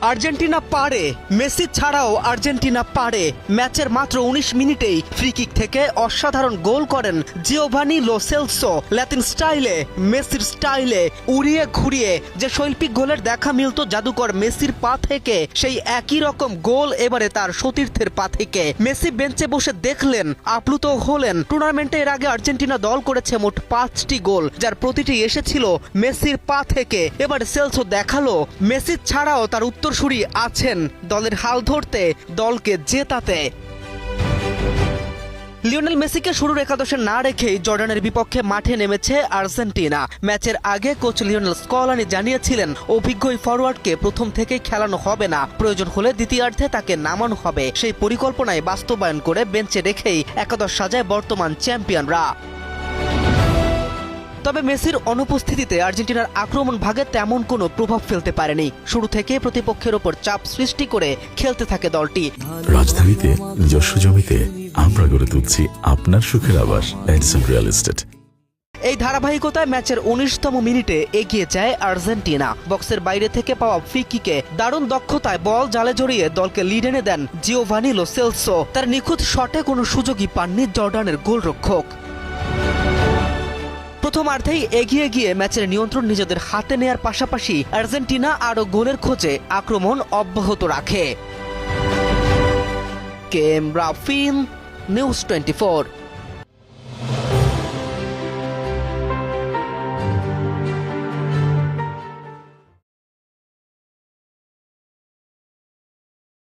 Argentina পারে, Messi ছাড়াও Argentina পারে। ম্যাচের মাত্র ১৯ মিনিটেই ফ্রি কিক থেকে অসাধারণ গোল করেন জিওভানি লো সেলসো। ল্যাতিন স্টাইলে, মেসির স্টাইলে উড়িয়ে ঘুরিয়ে যে শৈল্পিক গোলের দেখা মিলত জাদুকর মেসির পা থেকে, সেই একই রকম গোল এবারে তার সতীর্থের পা থেকে। মেসি বেঞ্চে বসে দেখলেন, আপ্লুত হলেন। টুর্নামেন্টে এর আগে আর্জেন্টিনা দল করেছে মোট ৫টি গোল, যার প্রতিটি এসেছিল মেসির পা থেকে। এবার সেলসো দেখালো মেসি ছাড়াও তার উত্তরসূরি আছেন দলের হাল ধরতে, দলকে জেতাতে। লিওনেল মেসিকে শুরুর একাদশে না রেখেই জর্ডানের বিপক্ষে মাঠে নেমেছে আর্জেন্টিনা। ম্যাচের আগে কোচ লিওনেল স্কলানি জানিয়েছিলেন, অভিজ্ঞ ফরওয়ার্ডকে প্রথম থেকেই খেলানো হবে না, প্রয়োজন হলে দ্বিতীয়ার্ধে তাকে নামানো হবে। সেই পরিকল্পনায় বাস্তবায়ন করে বেঞ্চে রেখেই একাদশ সাজায় বর্তমান চ্যাম্পিয়নরা। তবে মেসির অনুপস্থিতিতে আর্জেন্টিনার আক্রমণ ভাগে তেমন কোনো প্রভাব ফেলতে পারেনি। শুরু থেকে প্রতিপক্ষের ওপর চাপ সৃষ্টি করে খেলতে থাকে দলটি। রাজধানীতে নিজস্ব জমিতে আমরা গড়ে তুলছি আপনার সুখের আবাস এডসন রিয়েল এস্টেট। এই ধারাবাহিকতায় ম্যাচের ১৯তম মিনিটে এগিয়ে যায় আর্জেন্টিনা। বক্সের বাইরে থেকে পাওয়া ফ্রি কিকে দারুণ দক্ষতায় বল জালে জড়িয়ে দলকে লিড এনে দেন জিওভানি লো সেলসো। তার নিখুঁত শটে কোনো সুযোগই পাননি জর্ডানের গোলরক্ষক। প্রথমার্ধেই এগিয়ে গিয়ে ম্যাচের নিয়ন্ত্রণ নিজেদের হাতে নেয়ার পাশাপাশি আর্জেন্টিনা আরও গোলের খোঁজে আক্রমণ অব্যাহত রাখে। কেম রাফিন, নিউজ 24।